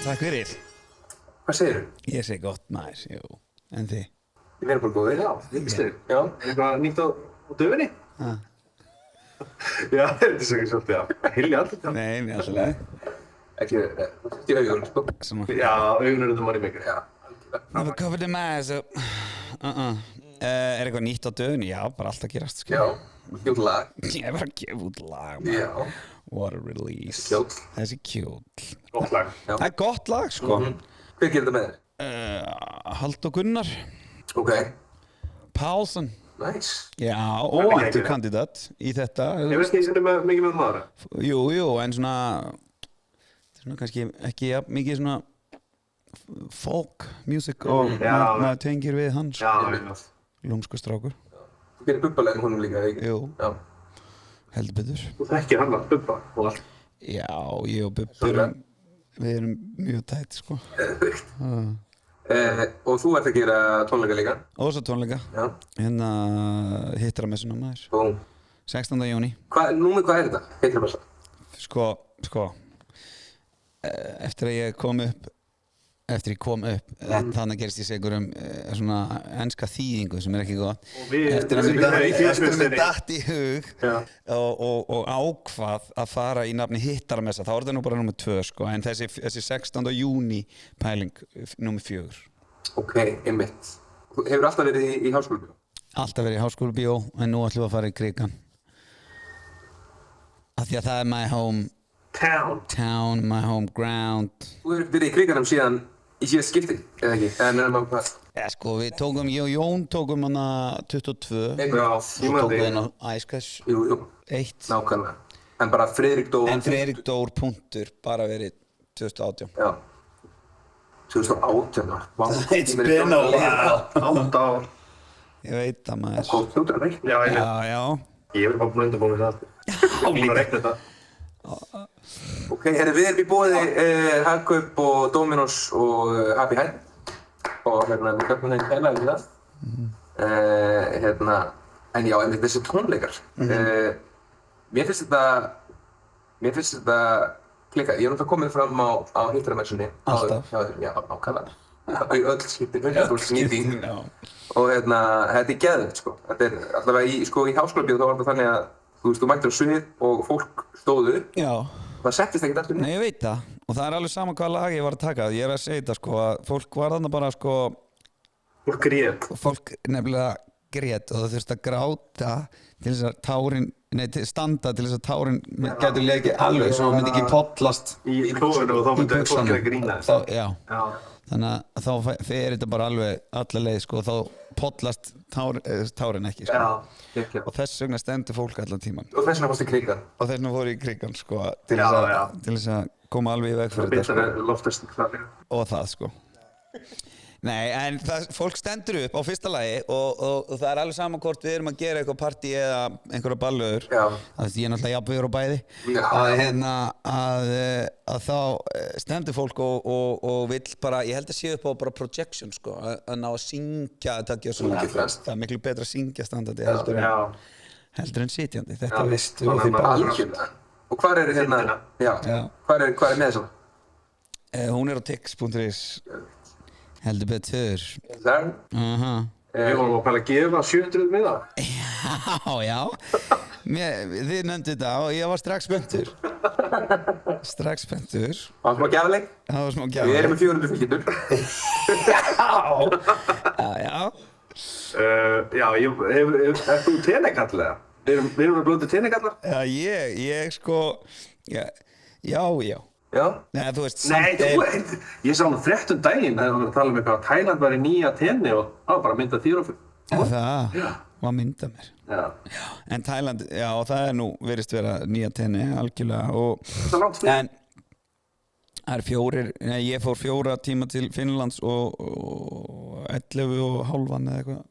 Takk fyrir. Hvað segirðu? Ég segi gott maður, jú. En þið? Ég verður bara góðir. Já, vikislegur. Já, eitthvað nýtt á döfinni? Já, þetta er svo ekki svolítið að hylja allt. Nei, alltaf. Ekki, þú sett í augun, sko. Svona. Já, augun eru það manni mikil, já. Never covered the mask, so... Er eitthvað nýtt á dögunni? Já, bara allt að gerast, sko. Já, gjóð lag. Ég er bara að gefa út lag, maður. Já. What a release. Þessi kjóll. Gott lag. Það er gott lag, sko. Hver gerir þetta með þér? Halldór Gunnar. Ok. Pálsson. Nice. Já, og aftur kandidat í þetta. Ég veist ekki sem er mikið með maður. Jú, en svona kannski ekki mikið svona folk music og maður tengir við hans. Já. Lúmskur strákur. Þú gerir bubbalegin húnum líka, ekki? Jú. Já. Heldur betur. Þú þekkir hann að bubba og allt. Já, ég og Bubbi við erum mjög tætt, sko. Og þú ert að gera tónleika líka? Og svo tónleika. Já. Hérna hittamessuna maður. Búm. 16. júní. Hvað er þetta? Hittamessa? Sko. Eftir að ég kom upp, þannig gerist ég segur svona enska þýðingu sem er ekki gott. Eftir að mér datt í hug og ákvað að fara í nafni Hittarmessa, þá er það nú bara nummer 2, sko, en þessi 16. júní pæling nummer 4. Ok, einmitt. Þú hefur alltaf verið í Háskólabíó? Alltaf verið í Háskólabíó, en nú ætlum við að fara í Krikan. Af því að það er my home town, my home ground. Þú hefur verið í Krikanum síðan í síðast skipti, eða ekki? Já, sko, ég og Jón tókum hana 22. Já, svo tókum við hana Æskes. Jú. 1. Nákvæmlega. En bara Friðrik Dór. En Friðrik Dór punktur, bara verið 2018. Já. 2018, wow. It's been a while. 8 ár. Ég veit það, maður. Hvað fljótur að reikna? Já. Ég er bara búin að undirbúið það. Búin að reikna þetta. Ok, við erum í boði Hagkaup og Dominos og Happy Hide og við köpum þeim kælaði við það. En já, þessi tónleikar. Mér finnst þetta klikka. Ég er náttúrulega komið fram á hittarmessunni. Alltaf? Já, nákvæmlega. Í öll skipti, 100% nýting. Og þetta er geðveikt, sko. Þetta er allavega í Háskólabíó þá var þetta þannig að þú mættir á svið og fólk stóðu. Já. Það settist ekkert eftir. Nei, ég veit það. Og það er alveg sama hvað lag ég var að taka. Ég er að segja þetta, sko, að fólk var þarna bara, sko... Fólk grét. Fólk nefnilega grét og það þurfti að gráta til þess að tárin... Nei, standa til þess að tárin gætu lekið alveg svo myndi ekki pollast í klófinu og þá myndi fólk að grína þess. Já. Þannig að þá fer þetta bara alveg alla leið, sko, og þá pollast tárin ekki, sko. Já. Og þess vegna stendur fólk allan tíman. Og þess vegna fórst í Krikan. Og þess vegna fór ég í Krikan, sko, til þess að koma alveg í veg fyrir þetta, sko. Bitrar loftesting það. Og það, sko. Nei, en fólk stendur upp á fyrsta lagi og það er alveg saman hvort við erum að gera eitthvað partí eða einhverja ballöður. Já. Það ég er náttúrulega jafnvegur á bæði. Já. Að þá stendur fólk og vill bara, ég held að sé upp á bara projection, sko, að ná að syngja, það er miklu betra að syngja standandi heldur en sitjandi. Þetta veistu því bara. Og hvar er hvað er með þessu? Hún er á tix.is. Heldur betur. Það? Við vorum að pæla að gefa 700 miða. Já. Þið nefndu þetta og ég var strax spenntur. Það var smá gjafleik. Við erum með 400 fylgjendur. Já, ert þú tenekall eða? Við erum að blóta tenekallar? Já, ég sko, já. Já? Nei, þú veist, ég sá hann 13 daginn þegar hann var að tala um eitthvað að Thailand var í nýja tenni og það var bara að mynda þér og fyrir. Það var að mynda mér. Já. En Thailand, já, það er nú virðist vera nýja tenni, algjörlega. Það er langt fyrir. En það er ég fór 4 tíma til Finnlands og 11 og hálfan eða eitthvað.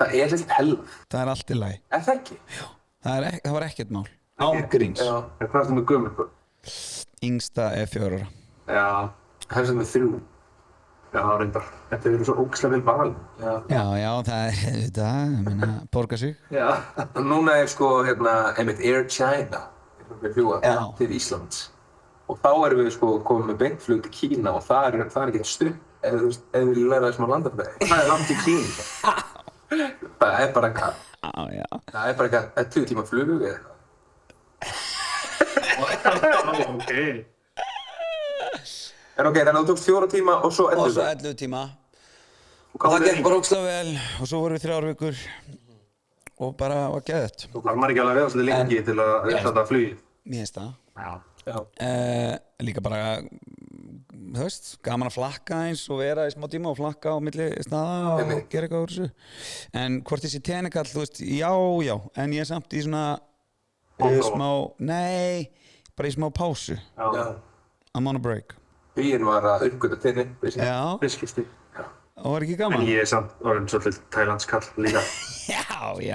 Það er litt helf. Það er allt í lagi. Er það ekki? Já. Það var ekkert mál. Ángríns. Já, en hvað er það með gömur? Yngsta er 4 ára. Já, það er með 3. Já, reyndar. Þetta verður svo ógeðslega vel val. Já, það er þetta, ég meina, borga sig. Já, núna er sko, einmitt Air China, við fljúga til Íslands. og þá erum við sko komið með beintflug til Kína og það er ekkert stutt ef við viljum læra þessum á landafræði. Hvað er langt í Kína? Það er bara eitthvað 20 tíma flug eða eitthvað. Ok. En ok, þannig að þú tókst 4 tíma og svo 11. Og svo 11 tíma. Og það gekk bara ógeðslega vel og svo vorum við 3 vikur og bara var geðveikt. Þarf maður ekki alveg að vera svolítið lengi til að þetta flugið? Mér finnst það. Já. Líka bara, þú veist, gaman að flakka eins og vera í smá tíma og flakka á milli staða og gera eitthvað úr þessu. En hvort þessi tennikall, þú veist, já, en ég er samt í svona bara í smá pásu. Já. I'm on a break. Huginn var að uppgöta tenni. Já. Fiskisti. Og var ekki gaman? En ég er samt orðinn svolítið Thailandskall líka. Já. Ég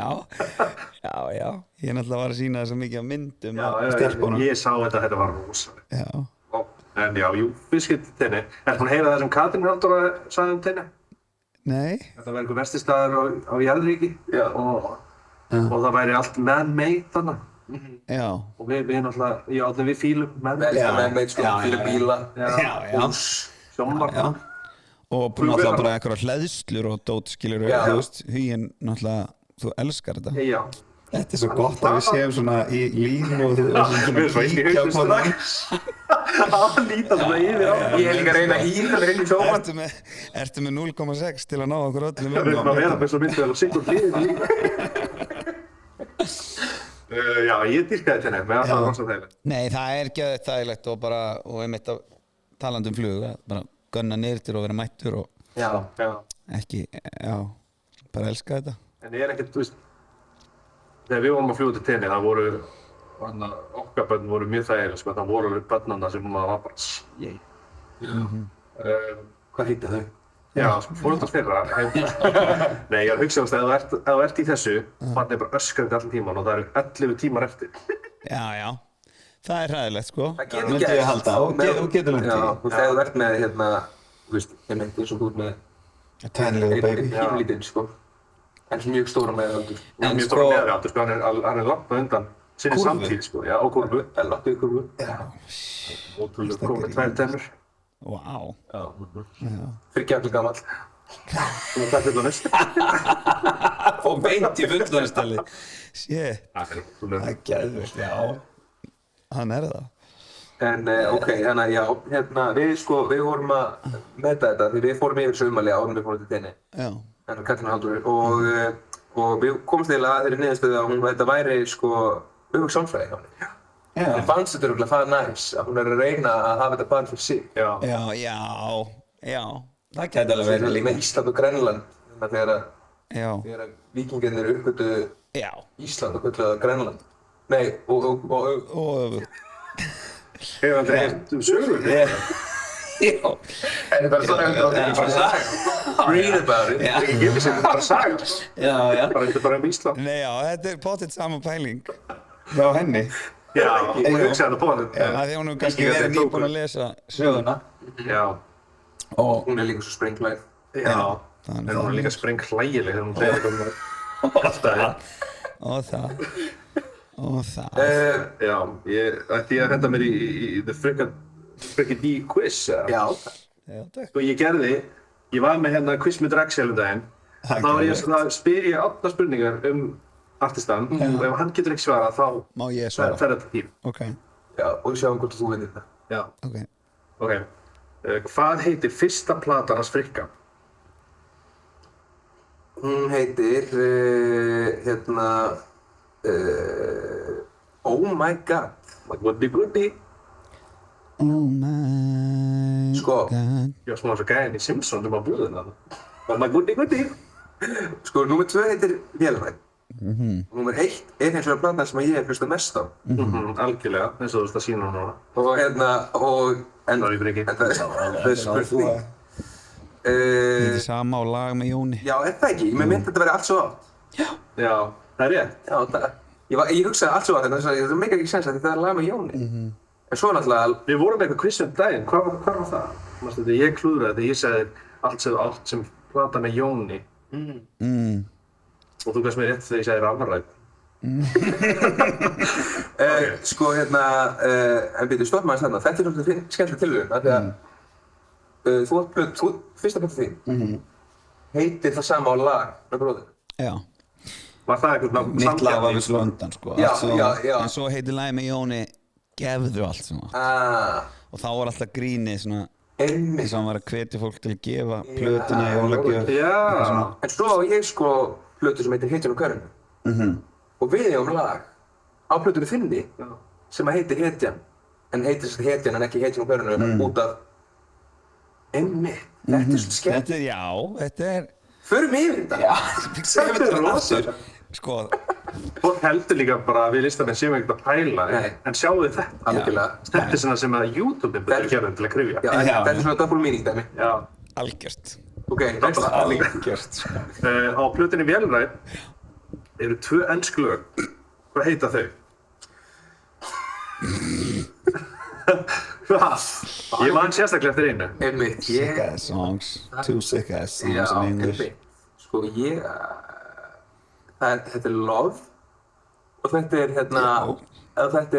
náttúrulega var að sýna það svo mikið á myndum á stelpunum. Ég sá þetta var rosalega. Já. En já, fiskisti tenni. Ertu búin að heyra það sem Katrín Halldóra sagði tenni? Nei. Þetta væri einhver versti staður á jarðríki. Já. Og það væri allt man-made þarna. Já. Og við náttúrulega, við fílum man-made. Já, man-made sko, fyrir bíla. Hús, sjónvarpa. Og náttúrulega bara einhverjar hleðslur og dót, skilur við, þú veist, Huginn náttúrulega, þú elskar þetta. Já. Þetta er svo gott að við séum svona í línu og þú svona kíkja á hvað það. Það líta svona yfir á. Ég er líka að reyna að hýta mér inn í sjómann. Ertu með 0,6 til að ná okkur öllum Við erum að vera með svo myndið að Sigurd hlýðir líka. Já, ég dýrkaði tenni, með alltaf rosa þægilegt. Nei, það er ekki þægilegt og bara, og einmitt að talandi um flug, bara gunna niður til að vera mættur og ekki, bara elska þetta. En ég er ekkert, þú veist, þegar við vorum að fljúga til tenni, það voru, okkar börn voru mjög þægileg, sko, það voru börnanna sem maður var bara sjéi. Hvað heita þau? Já, foreldrar þeirra. Nei, ég er að hugsa að ef þú ert í þessu, barnið er bara öskrandi allan tíman og það eru 11 tímar eftir. Já. Það er hræðilegt, sko. Það getur gert. Þú getur lent í. Já, og þegar þú ert með, þú veist, ég meinti eins og þú ert með Tenlegu baby. Hímlítinn, sko. En mjög stóra meðaldur. Mjög stóra meðaldur, sko, hann er langt á undan sinni samtíð, sko, já, á kúrfu. Langt yfir kúrfu. Ótrúlega komið 2 tennur. Vá. Já. 30 ára gamall. Þú ert þetta næst. Og beint í fullorðinstali. Shit. Það er geðveikt, já. Hann er það. En ok, þannig að já, við vorum að meta þetta því við fórum yfir sumarlega áður en við fórum til tenni. Já. Þannig að Katrín Halldóru og við komumst eiginlega að þeirri niðurstöðu að þetta væri sko öfug sálfræði hjá henni. Henni fannst þetta örugglega það næs að hún er að reyna að hafa þetta bara fyrir sig. Já. Það gæti alveg verið líka. Með Ísland og Grænland, þegar víkingarnir uppgötvuðu Ísland og kölluðu Grænland. Nei, og öfugt. Hefur aldrei heyrt sögur? Já. En það er svona bara saga. Read about it. Það er ekki gefið sér, þetta er bara saga. Já. Þetta er bara Ísland. Nei, já, þetta er pottitt sama pæling. Já, henni. Já, ég hugsaði þetta på þetta. Það því hún hefur kannski verið nýbúin að lesa söguna. Já. Og hún er líka svo sprenglæg. Já. En hún er líka sprenghlægileg þegar hún segir eitthvað alltaf. Og það. Já, ætti ég að henda mér í The Frickin' D quiz, eða? Já. Sko, ég var með hérna quiz með Drexel daginn. Þá spyr ég allar spurningar artistan og ef hann getur ekki svarað þá má ég svara. Fer þetta tím. Ok. Já, og við sjáum hvort þú vinnir þetta. Já. Ok. Hvað heitir fyrsta platan hans Frikka? Hún heitir, Oh My God. Goody. Oh my God. Ég var svona svo gæðin í Simpsons á búðina. Goody. Sko, númer 2 heitir Vélræn. Númer 1 er hins vegar platan sem ég hef hlustað mest á. Algjörlega, eins og þú veist að sína núna. En það er spurning. Þetta er sama á lag með Jóni. Já, er það ekki? Mér myndi þetta verið allt svo átt. Já, það er rétt. Já, ég hugsaði allt svo átt, en það meikar ekki sens að þetta er lag með Jóni. En svo náttúrulega... Við vorum með eitthvað quiz daginn, hvað var það? Ég klúðraði þegar ég segði allt sem átt sem plata með Jóni. Og þú gafst mér rétt þegar ég segði Rafmarætt. Sko en byrju, stopp maður þarna. Þetta svolítið skemmtileg tilhugsun, af því að fyrsta plata þín heitir það sama á lag með bróðir. Já. Var það eitthvað Mitt lag var vissulega undan, sko. Já. En svo heitir lagið með Jóni Gefðu allt sem var. Og þá var alltaf grínið svona þess að hann var að hvetja fólk til að gefa plötuna í jólagjöf. Já. En svo á ég sko plötu sem heitir Hetjan og Körn. Og við eigum lag á plötunni þinni sem að heitir Hetjan. En heitir þess að Hetjan en ekki Hetjan og Körn út af einmitt. Þetta er svolítið skemmt. Þetta er... Förum yfir þetta. Þetta er rosa. Sko... Fólk heldur líka bara að við listamenn séum ekkert að pæla, en sjáu þið þetta. Algjörlega. Þetta er svona sem að YouTube byrjar gerðum til að kryfja. Já, þetta er svona double meaning dæmi. Já. Algjört. Ok, next. Algjört, sko. Á plötunni Vélræn eru 2 ensk lög. Hvað heita þau? Ég man sérstaklega eftir einu. Einmitt, Sick-ass songs. 2 sick-ass songs in English. Sko, þetta er Love og þetta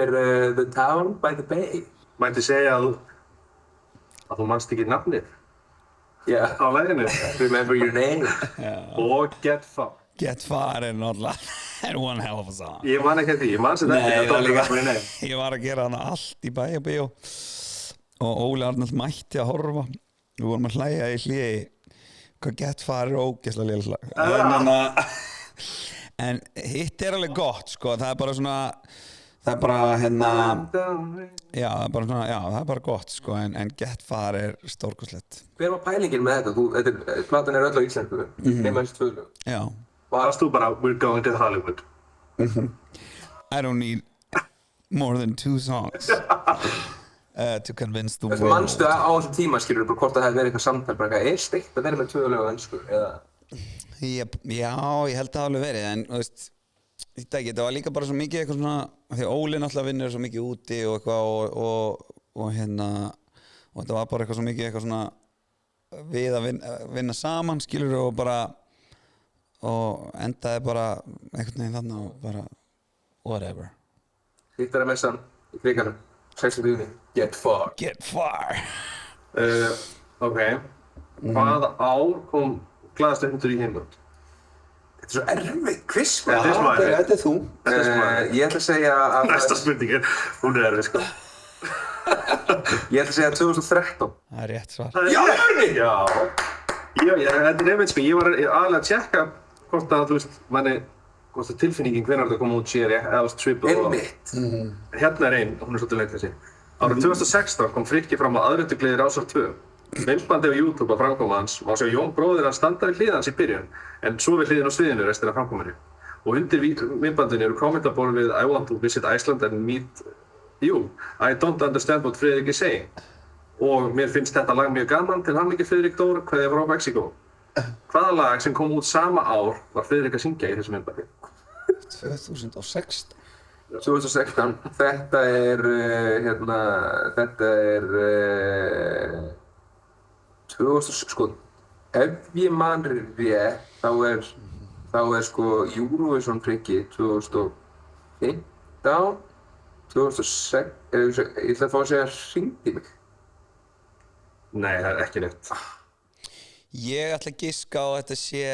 er The Town by the Bay. Mætti segja að þú manst ekki nafnið á laginu. Remember Your Name. Og Get Far. Get Far er náttúrulega one hell of a song. Ég man ekki eftir, ég man sem þetta. Ég var að gera hana allt í Bæjarbíó og Óli Arnald mætti að horfa. Við vorum að hlæja í hléi hvað Get Far er ógeðslega lélega slag. En hitt er alveg gott, sko, það er bara svona, það er bara það er bara gott, sko, en Get Far er stórkostlegt. Hver var pælingin með þetta? Platan er öll á íslensku, nema þessi 2 lög. Já. Varst þú bara, we're going to Hollywood? I don't need more than 2 songs to convince the world. Manstu á þessum tíma, skilur þú, hvort það hefði verið eitthvað samtal, bara eitthvað, steikt að vera með 2 lög á ensku, eða? Já, ég held það alveg verið, en þú veist, það var líka bara svo mikið eitthvað svona, því Óli náttúrulega vinnur svo mikið úti og eitthvað og þetta var bara eitthvað svo mikið eitthvað svona við að vinna saman, skilur og bara, og endaði bara einhvern veginn þarna og bara, whatever. Hitt er að messan í kriganum, 16. júni, Get Far. Get Far. Ok, hvaða ár kom glaðastu hundur í heimlönd? Þetta er svo erfitt quiz, Þetta er þú. Ég ætla að segja að... Næsta spurningin, hún er erfið, sko. Ég ætla að segja 2013. Það er rétt svar. Já, hörni! Já. Þetta er nefnilegt, sko. Ég var aðalega að tjekka hvort að, þú veist, hvort að tilfinningin hvenær þetta kom út sér, eða svipað og... Einmitt. Hérna er ein, hún er svolítið lengt þessi. Árið 2016 kom Frikki fram á aðventugliði Rásar 2. Myndbandi á YouTube af framkomu hans má sjá Jón bróðir hans standa við hlið hans í byrjun, en svo við hliðin á sviðinu restina af framkomunni. Og undir myndbandinu eru kommentaborð við I want to visit Iceland and meet you. I don't understand what Friðrik is saying. Og mér finnst þetta lag mjög gaman, til hamingju Friðrik Dór, kveðja frá Mexíkó. Hvaða lag sem kom út sama ár var Friðrik að syngja í þessu myndbandi? 2016. 2016. Þetta er 2000, sko, ef ég man rétt, þá er sko Eurovision Frikki 2015, 2006, ég ætla að fá að segja hringdi mig. Nei, það er ekki rétt. Ég ætla að giska á að þetta sé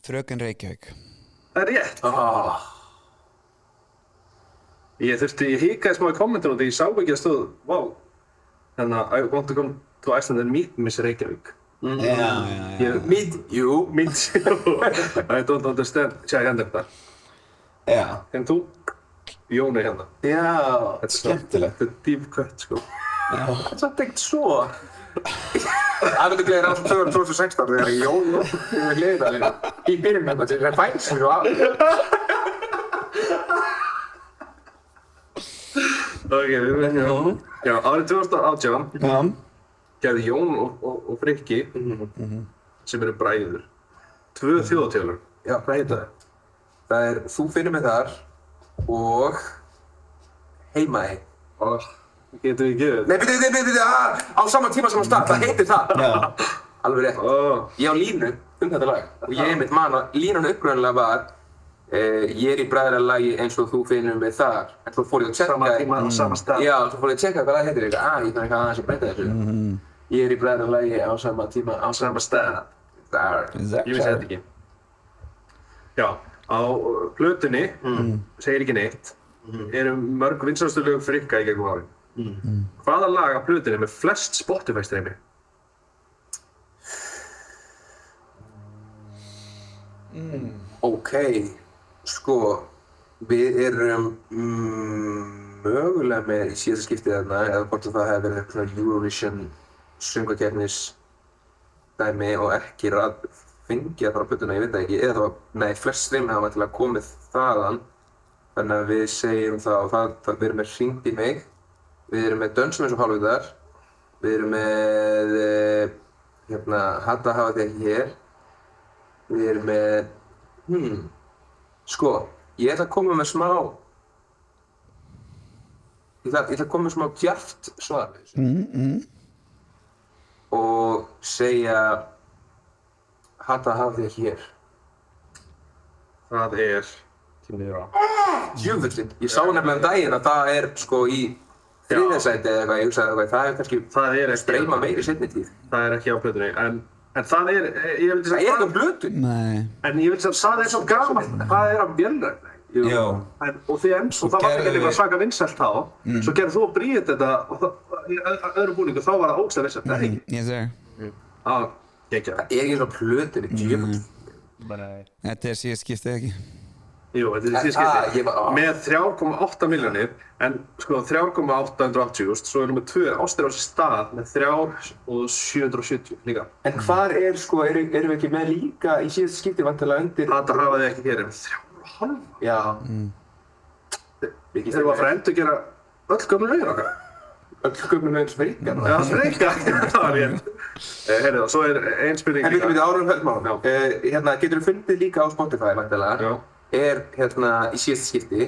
Fröken Reykjavík. Það er rétt! Ég hikaði smá í kommentunum þegar ég sá ekki að stóð, vá, I want to come to Iceland and meet Miss Reykjavík. Meet you. I don't understand. Sjá hérna þetta. Já. En þú? Jón er hérna. Já. Þetta er skemmtilegt. Þetta er deep cut, sko. Það er samt ekkert svo. Aðventugliði Rásar 2 2016 þegar Jón hliðið það líka. Í byrjun með þetta, það er fænt sem svo af. Ok, við erum hérna. Já, árið 2018 gerði Jón og Frikki, sem eru bræður, 2 þjóðatíðalög. Já, hvað heita það? Það er Þú finnur mig þar og Heimaey. Getum við gefið? Nei, byrju, á sama tíma sem á stað, það heitir það. Alveg rétt. Ég á línu þetta lag. Og ég einmitt man að línan upprunalega var ég í bræðralagi eins og þú finnum við þar. En svo fór ég að tjekka... Sama tíma á sama stað. Já, svo fór ég að tjekka hvað lag heitir. Ég þarf eitthvað aðeins að breyta þessu. Ég í bræðralagi á sama tíma á sama stað. Ég vissi þetta ekki. Já, á plötunni, segir ekki neitt, eru mörg vinsælustu lög Frikka í gegnum árin. Hvaða lag á plötunni með flest Spotify-streymi? Ok, sko, við erum mögulega með í síðasta skiptið þarna, eða hvort það hefði verið eitthvað svona Eurovision söngvakeppnis dæmi og ekki fengið það frá plötuna, ég veit það ekki, eða það var, nei, flest streymi hafa vantilega komið þaðan, þannig að við segjum það og það við erum með Hringdu í mig, við erum með Dönsum eins og hálfvitar, við erum með, Hatta hafa þig ekki hér, við erum með, sko, ég ætla að koma með smá, ég ætla að koma með smá djarft svar við þessu. Og segja, Hatta hafa þig hér. Það er... tímið á. Djöfullinn, ég sá nefnilega daginn að það er sko í þriðja sæti eða eitthvað, ég hugsaði eitthvað, það er kannski streyma meiri seinni tíð. Það er ekki á plötunni, en það er, ég vil Það er ekki á plötu? Nei. En ég vil segja, það er svo gaman, það er á Björnræfni. Jú. Og það var ekki eitthvað svaka vinsælt þá, svo gerði þú og Bríet þetta og í öðrum búningu, þá var það ógeðslega vinsælt, eða ekki? Yes sir. Já, geggjað. Það er ekki svona plötunni, djöfull. Þetta er síðast skiptið ekki. Jú, þetta er síðast skiptið. Með 3,8 milljónir, en sko 3,880, svo erum við 2 ástir á sér stað með 3,770 líka. En hvar er sko, erum við ekki með líka í síðasta skipti vantilega undir... Þetta hafa þið ekki hér, en 3,5? Já. Þeir eru að fara endur gera öll gömlu lögin okkar. Öll gömlu lögin sem Frikka. Já, Frikka, það var rétt. Heyrðu, svo er ein spurning líka. En við árum höldmál. Getur þú fundið líka á Spotify vantilega. Já. Er í síðasta skipti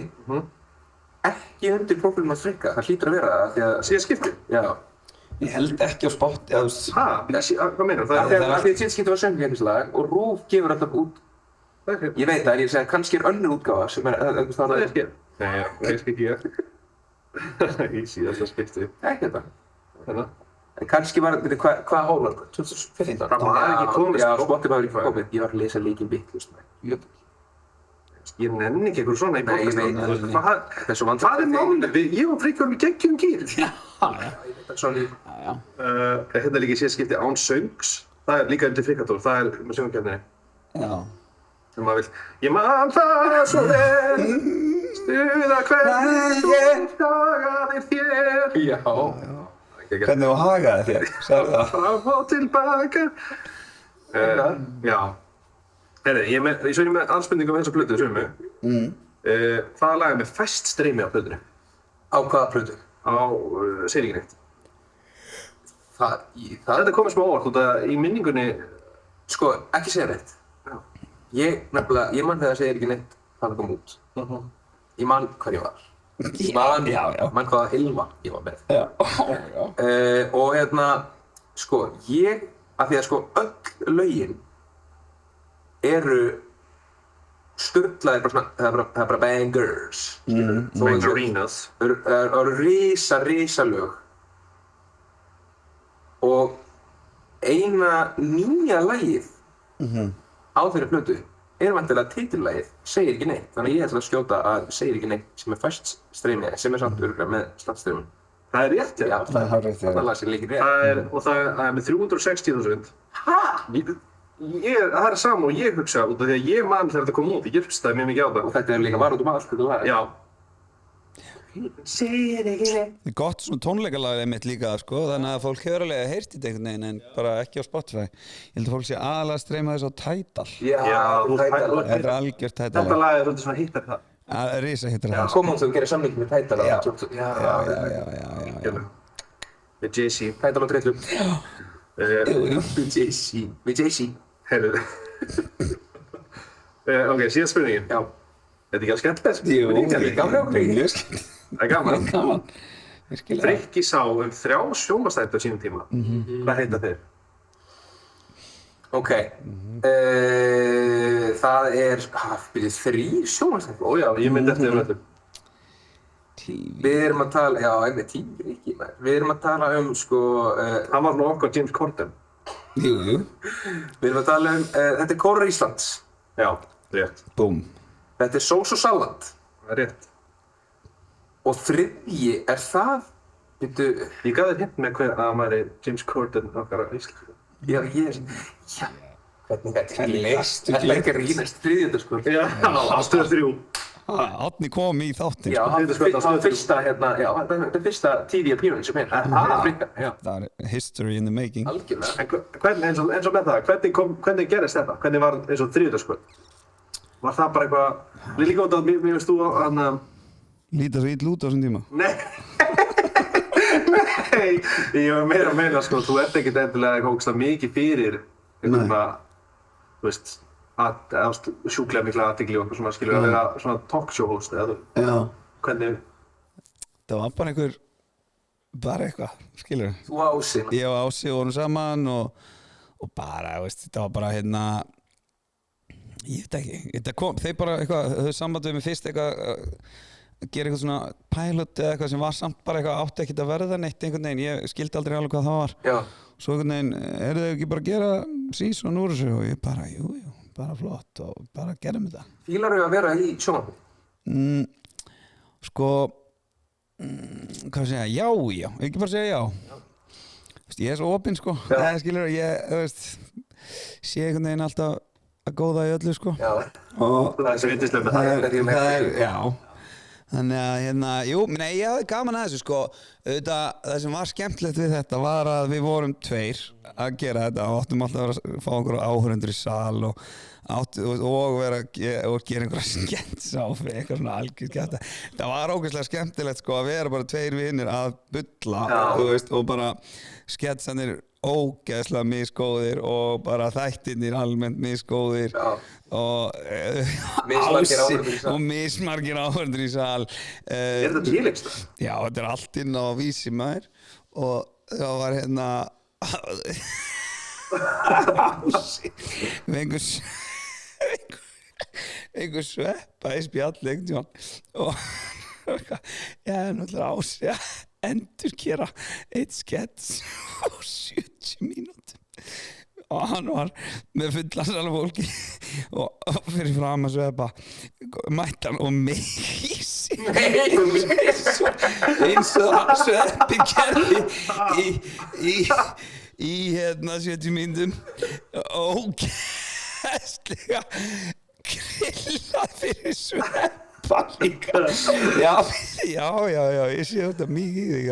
ekki undir prófílum að Frikka, það hlýtur að vera það því að... Síðasta skipti? Já. Ég held ekki á spott, já þú veist... Hvað meinar það? Þegar síðasta skipti var söngkeppnislag og RÚV gefur alltaf út... Ég veit það, en ég segi að kannski er önnur útgáfa sem er... Það er ekki. Nei, ég skil ekki ég. Í síðasta skipti. Ekki þetta. Hérna? En kannski var þetta, hvað ár var það? 2015? Það var ekki komist. Já, Spotify var ekki komið. Ég var að lesa leikinn vitlaust með. Ég nenni ekki eitthvað svona í podcastinu. Hvað er málið? Ég og Frikki vorum í geggjum gýr. Já, ég veit það svona. Hérna er líka í síðasta skipti án söngs. Það er líka undir Frikkatól, það er með söngkeppninni. Já. Þegar maður vill, ég man það svo vel, stuða hvernig ég hagaði þér. Já. Hvernig þú hagaði þér, sagði það? Fram og tilbaka. Já. Herri, svo er ég með allspurningu um þessa plötu sömu. Hvaða lag er með fæst streymi á plötunni? Á hvaða plötu? Á Segir ekki neitt. Það Þetta komið smá óvart út að í minningunni... Sko, ekki segja neitt. Ég man þegar það segir ekki neitt hvað það kom út. Ég man hvar ég var. Ég man hvaða ilma ég var með. Og sko, af því að sko öll lögin eru sturlaðir bara svona, það er bara bangers. Bangerinas. Það eru risa lög. Og eina nýja lagið á þeirri plötu er vantilega titillagið Segir ekki neitt. Þannig að ég ætla að skjóta að Segir ekki neitt sem er fæst streymi, sem er samt örugglega með slagsstreymin. Það er rétt, já. Það er lag sem líkir rétt. Það er með 360.000. Það er sama og ég hugsa út af því að ég man þegar þetta kom út, ég hlustaði mjög mikið á það. Og þetta er líka var út allt þetta lag. Já. Segir ekki neitt. Það er gott svona tónleikalag mitt líka, sko, þannig að fólk hefur alveg heyrt þetta einhvern veginn en bara ekki á Spotify. Ég held að fólk sé aðalega að streyma þess á Tidal. Já, Tidal. Þetta er algjört Tidal. Þetta lag er svolítið svona hittar það. Risa hittar það. Kom hún þegar þú gerir samning með Tidal. Já. Með Jay-Z. Tidal og Trillum. Með Jay-Z. Heyrðu. Ok, síðan spurningin. Já. Þetta er ekki alveg skemmtilegt? Jú, mjög skemmtilegt. Það er gaman. Gaman. Virkilega. Frikki sá 3 sjónvarpsþætti á sínum tíma. Hvað heita þeir? Ok. Það 3 sjónvarpsþættir. Ó já, ég myndi eftir öllum. Við erum að tala, já, einmitt TV ekki, við erum að tala sko... Hann var nú okkar James Corden. Jú. Við erum að tala þetta Kórar Íslands. Já, rétt. Búm. Þetta Sós og salat. Það rétt. Og 3. það, veitu... Ég gaf þér hint með hver að maður James Corden okkar íslensku. Já. Hvernig þetta er ekki að rýnast 3. sko. Já, á Stöð 3. Árni kom í þáttinn. Já, það var fyrsta, þetta er fyrsta TV appearance sem já. Það er history in the making. Algjörlega. En eins og með það, hvernig gerist þetta? Hvernig var eins og 3. Var það bara eitthvað... Við líka út að mér veist þú að... Líta svo illa út á þessum tíma. Nei, ég var meira að meina sko, þú ert ekkert endilega eitthvað ógeðslega mikið fyrir eitthvað, þú veist, sjúklega mikla athygli og eitthvað svona skilur að vera svona talkshow host eða þú, hvernig? Það var bara eitthvað, skilur. Þú og Ási. Ég og Ási vorum saman og bara, veist, þetta var bara ég veit ekki, þeir bara eitthvað, þau sambandið mig fyrst eitthvað að gera eitthvað svona pilot eða eitthvað sem var samt bara eitthvað átti ekkert að verða neitt einhvern veginn, ég skildi aldrei alveg hvað það var. Já. Svo einhvern veginn, eru þau ekki bara að gera season úr þessu og ég bara, jú, bara flott og bara gerum þetta. Fílarðu að vera í sjónvarpi? Sko, hvað segja, já, ekki bara segja já. Veist, ég er svo opinn sko, það skilur, ég, sé einhvern veginn alltaf að góða í öllu sko. Já. Og það er svo yndislega með það. Já. Þannig að jú, ég hafði gaman að þessu sko, það sem var skemmtilegt við þetta var að við vorum 2 að gera þetta og áttum alltaf að fá einhverja áhorfendur í sal og vera og gera einhverja sketsa og eitthvað svona algjört kjafta. Það var ógeðslega skemmtilegt sko að vera bara 2 vinir að bulla og bara sketsanir ógeðslega misgóðir og bara þættirnir almennt misgóðir og mismargir áhorfendur í sal. Er þetta tvíleiksta? Já, þetta er allt inn á Vísi maður og það var einhver sveppa í spjalli einhvern og náttúrulega Ási að endurgera eitt skets á 70 mínútum og hann var með fullan fólki og fyrir fram að sveppa mætti hann og meisi eins og sveppi gerði í 70 mínútum ógeðslega grillað fyrir sveppa líka já, ég sé þetta mikið í þig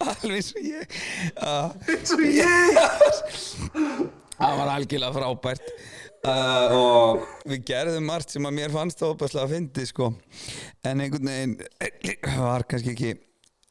alveg eins og ég það var algjörlega frábært og við gerðum margt sem að mér fannst það óbærslega að fyndi sko en einhvern veginn var kannski ekki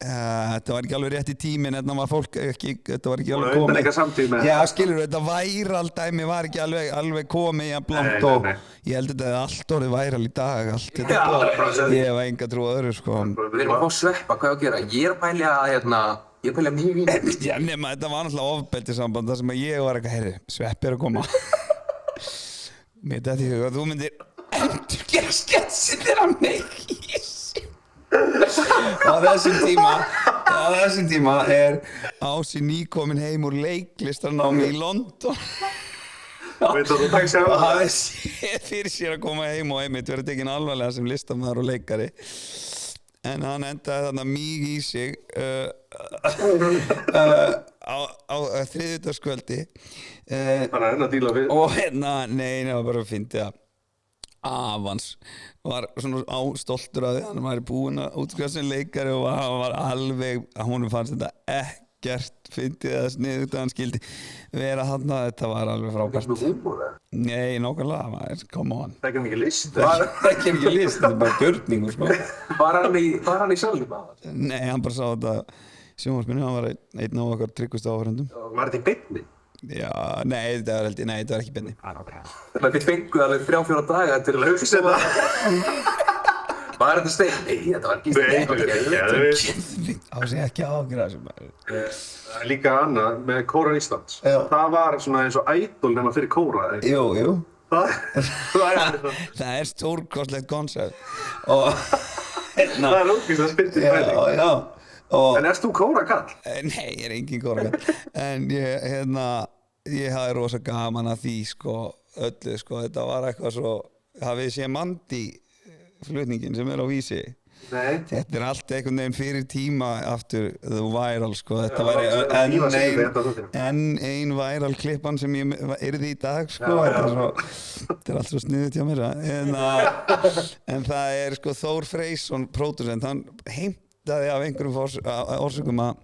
þetta var ekki alveg rétt í tíminn þetta var fólk ekki, þetta var ekki alveg komið já skilur þetta væral dæmi var ekki alveg komið í að blant og ég held þetta allt orðið væral í dag allt þetta ég hef enga trú öðru sko við erum að fá sveppa, hvað að gera? Ég er að pælja mjög vín já nema þetta var náttúrulega ofbeldissamband þar sem að ég var eitthvað heyrðu, sveppi er að koma mér þetta í huga þú myndir endurgera sketsin þeirra Meisi á þessum tíma er Ási nýkomin heim úr leiklistarnámi í London og hafði séð fyrir sér að koma heim og einmitt verið tekinn alvarlega sem listamaður og leikari en hann endaði þarna mýg í sig á þriðjudagskvöldi hann er enn að díla við og nei, það var bara að fyndi að Avans var svona stoltur að því hann væri búinn að útskrifa sem leikari og hann var alveg að honum fannst þetta ekkert fyndið eða sniðugt að hann skildi vera þarna þetta var alveg frábært nei, nákvæmlega, come on það er ekki list þetta er bara gjörningur sko. var hann í salnum? Nei, hann bara sá þetta sjónvarpinu, hann var einn af okkar tryggustu áhorfendum var þetta í beinni? Já, nei, þetta var ekki beinni Þannig að við fenguð alveg 3-4 daga til að hugsa Var þetta Steini? Nei, þetta var ekki Steini. Á sig ekki ágræða sem Líka annað með Kórar Íslands. Það var svona eins og Idol nema fyrir Kóra. Jú. Það er stórkostlegt koncept. Og það er ógeðslega spyntið pæling. Já. En erst þú Kóra-kall? Nei, ég er engin Kóra-kall. En ég hafði rosa gaman að því, sko, öllu, sko. Þetta var eitthvað svo, hafið séð Mandy flutningin sem á Vísi. Nei. Þetta allt einhvern veginn fyrir tíma aftur the viral, sko. Þetta væri enn ein viral klippan sem ég yrði í dag, sko. Þetta allt svo sniðugt hjá mér. En það sko Þór Freysson, pródusent, hann heimtaði af einhverjum orsökum að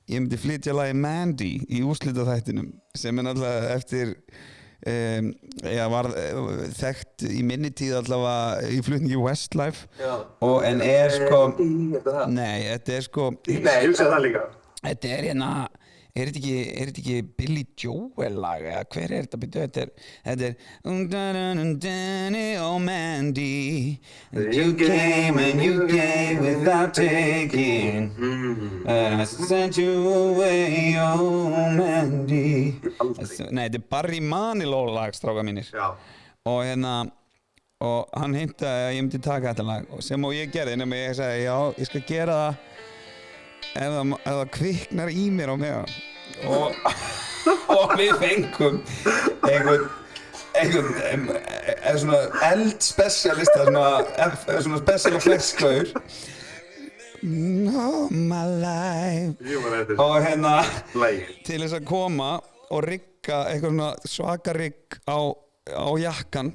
ég myndi flytja lagið Mandy í úrslitaþættinum sem náttúrulega eftir var þekkt í minni tíð allavega í flutningi Westlife en sko nei, þetta sko nei, ég hugsa það líka þetta er þetta ekki Billy Joel lag eða hver er þetta byrju þetta er oh Mandy you came and you gave without taking and I sent you away oh Mandy nei, þetta er Barry Manilow lag strákar mínir og og hann heimtaði að ég myndi taka þetta lag sem og ég gerði nema ég sagði já, ég skal gera það ef það kviknar í mér á meðan og við fengum einhvern svona eldspecialista svona special effects gaur all my life og til þess að koma og rigga eitthvað svona svaka rigg á jakkan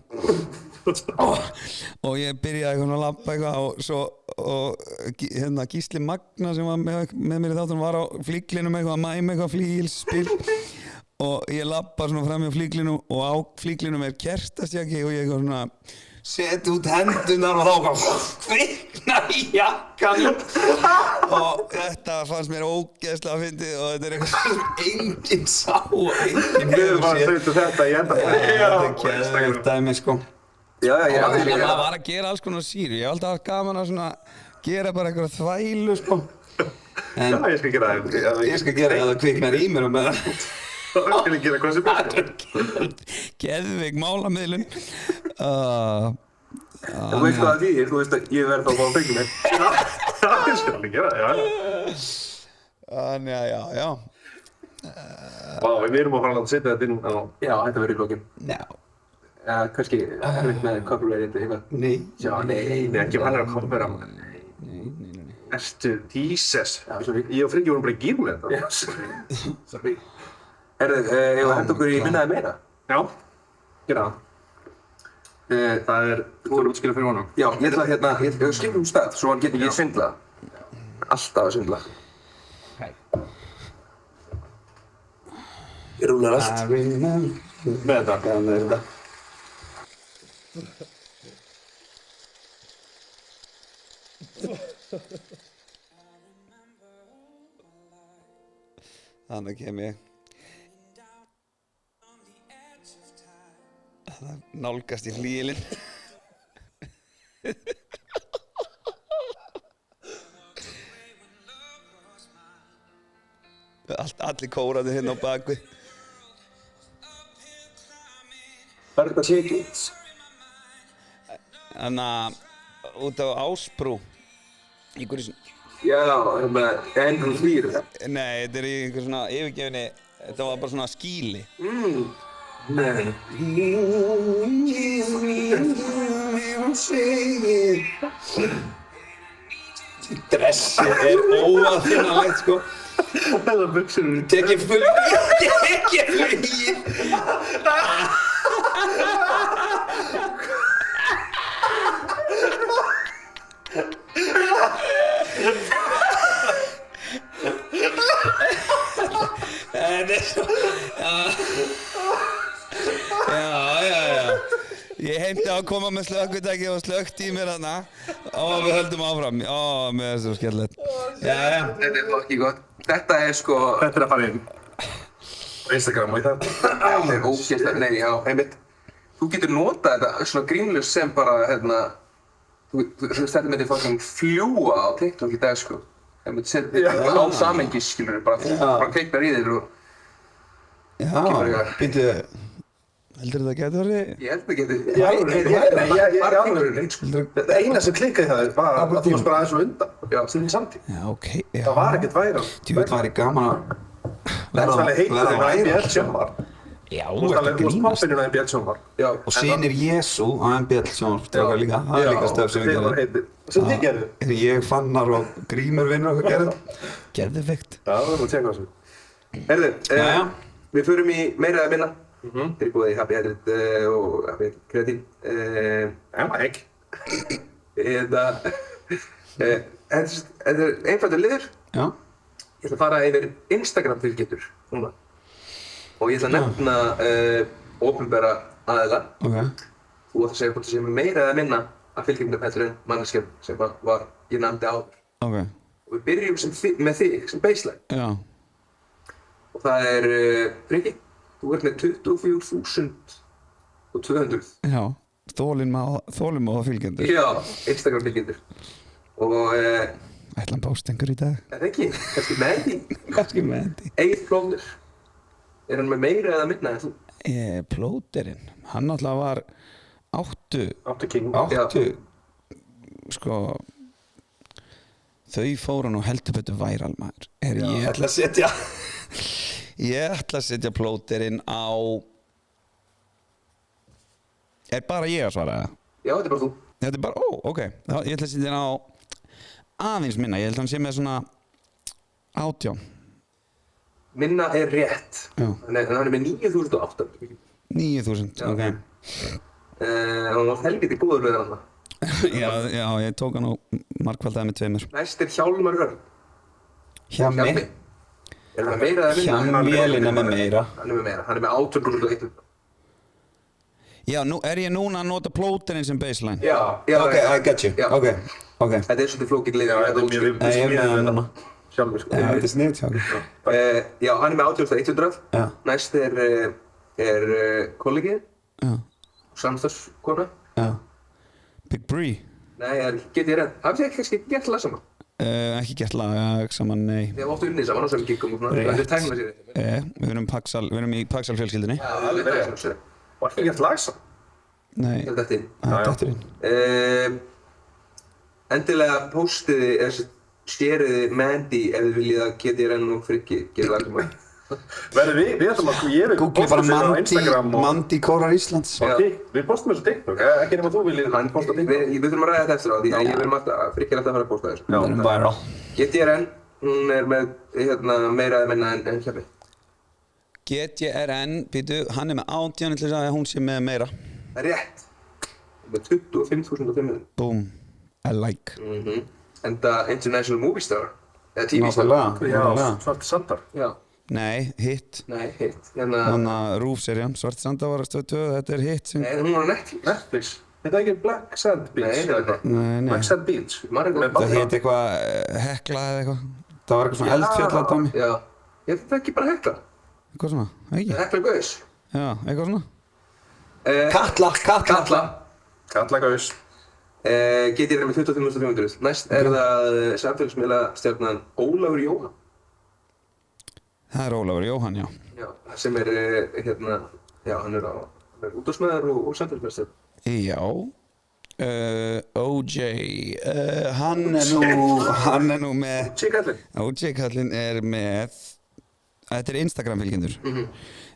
og ég byrjaði að labba eitthvað og svo Gísli Magna sem var með mér í þáttunum var á flíklinum eitthvað að mæma eitthvað flígilsspil og ég labba svona fram hjá flíklinum og á flíklinum er kertastjaki og ég eitthvað svona set út hendunar og þá kviknar í jakkanum og þetta fannst mér ógeðslega fyndið og þetta er eitthvað sem enginn sá og enginn hefur séð þetta í enda þetta er dæmi sko maður var að gera alls konar síru ég hef alltaf haft gaman að svona gera bara eitthvað þvælu sko en ég skal gera það ég skal gera það kviknar í mér og með það skal ég gera hvað sem er geðveik málamiðlun þú veist hvað það þýðir, þú veist að ég verð þá að fá að fengja mig ég skal alveg gera það já við erum að fara að setja þetta inn á já, þetta verður í lokin kannski með copyright eitthvað nei ekki hann að kopera ertu Jesus ég og Friggi vorum bara í gír með þetta sorry ef við hendur okkur í minnaði meira já, gera það þú voru útskýra fyrir honum já, ég ætla ég skilur stað svo hann getur ekki svindla alltaf að svindla ég rúlar allt með þetta þannig kem ég nálgast í flíilinn allir kórandi hérna á bakvið hvað er þetta Chickens? þannig að út á Ásbrú í hverju já, enn hlýr nei, þetta er í einhver svona yfirgefinni þetta var bara svona skýli nei dressið er óaðfinnanlegt sko þetta buxur tekið flugið ég heimti að koma með slökkutæki og slökkt í mér þarna og við höldum áfram mér er svo skemmtilegt þetta er ekki gott þetta er sko þetta er að fara inn á Instagram og í það þetta er ógeðslega nei, já, einmitt þú getur notað þetta svona grínlaust sem bara þú þú veist þetta myndi fucking fljúa á TikTok í dag sko. Það myndi setja á samhengi skilur bara kveiknar í þér og býttu heldur það geti verið? Ég held það geti Það eina sem klikkaði það var að þú varst bara aðeins og undan sinni samtíð. Já, ok. Það var ekkert væral. Djúvill væri gaman að Það er alveg heitt þegar NBL sjónvarp. Já, Þú varst poppininn á NBL sjónvarp. og Synir Jesú á MBL sjónvarp strákar líka, það er líka stöf sem við gerðum. Sem þið gerðu? Ég, Fannar og Grímur vinnur okkur gerðum. Geðveikt. Já, það var að tjekka þessu. Herðu, við förum í meira eða minna. Þeir búið í Happy Edit og Happy Edit Kreatín. Ekki. Þetta er einfaldur liður. Já. Ég ætla að fara yfir Instagram fylgjendur núna. Og ég ætla að nefna opinbera aðila. Ok. Þú ætla að segja hvort það sé meira eða minna af fylgjendum heldur en manneskjum sem ég nefndi áður. Ok. Og við byrjum með þig sem baseline. Já. Og það er Friki. Þú ert með 24.200. Já. Þolinmóða fylgjendur. Já, Instagram fylgjendur. Og Ætla hann bást einhver í dag? er það ekki? Kannski með því? Kannski með því. Egil Plóter. Er hann með meira eða minna en þú? Plóterinn. Hann alltaf var áttu, King. sko, þau fóru nú heldur betur væral maður. Ég ætla að setja. Ég ætla að setja plóterinn á... Er bara ég að svara það? Já, þetta er bara þú. Þetta er bara, ok. Ég ætla að setja hann á aðeins minna. Ég held að hann sé með svona 18. Minna er rétt. Já. Hann er með 9.800. 9.000, ok. Hann var helviti góður við hann. Já, ég tók hann á margfaldaði með 2. Næst er Hjálmar Örn. Hjammi. Er hann með meira eða minna? Hjammi með meira. Hann er með meira. Hann er með 18.100. Já, er ég núna að nota plóterinn sem baseline? Já. Ok, I get you. Já. Ok. Þetta er svolítið flókið liður. Nei, ég er með það núna. Sjálfur sko. Þetta er sniðt hjá okkur. Já, hann er með 18.100. Já. Næst er kollegi. Já. Samstarfskona. Já. Big Bree. Nei, það er GTRN. Hafið þið kannski gert lag saman? Ekki gert lag saman, nei. Þið hafa oft unnið saman á sem giggum og svona. Það er tæknilega sér þetta. Við erum í Paxal fjölskyldunni. Já, það er tæknilega. Var ekki gert lag saman? Nei. Þetta er þetta. Það er detturinn. Endilega postiði, sheriði Mandy ef þið viljið að GTRN og Frikki gera lag saman. Við ætlum að, ég vil Google bara posta á Instagram og Mandy Kórar Íslands. við postum þessu TikTok, ekki nema þú viljið Hann posta TikTok. Við þurfum að ræða þetta eftir á því að Frikki er alltaf að fara að posta þessu. Já, viral. GTRN, hún er með meira eða minna en Hjappi. GTRN, býtu, hann er með 18 til þess að hún sé með meira. Það er rétt. Með 25.500. Boom. I like. Enda International Movie Star. Eða TV Star. Já, Svarti Sandar. Já. Nei, hit. Nei, hitt. Hérna... Þannig að Rúf-serían, Svarti Sandar var að stöð 2, þetta er hit sem... Nei, hún var á Netflix. Netflix. Þetta er ekki Black Sand Beach. Nei, það er það. Nei. Black Sand Beach. Það heit eitthvað Hekla eða eitthvað. Það var eitthvað svona eldfjall dæmi. Já. Ég þetta ekki bara Hekla. Eitthvað svona, ekki? Hekla Gaus. Já, eitthvað svona. Katla. Katla Gaus. GTRN með 25.300. Næst er það samfélagsmiðla stjarnan Ólafur Jóhann. Það er Ólafur Jóhann, já. Já, sem er hann er útvarpsmaður og samfélagsmiðla. Já. OJ, hann er nú með... OJ Kallinn er með... Þetta er Instagram fylgjendur.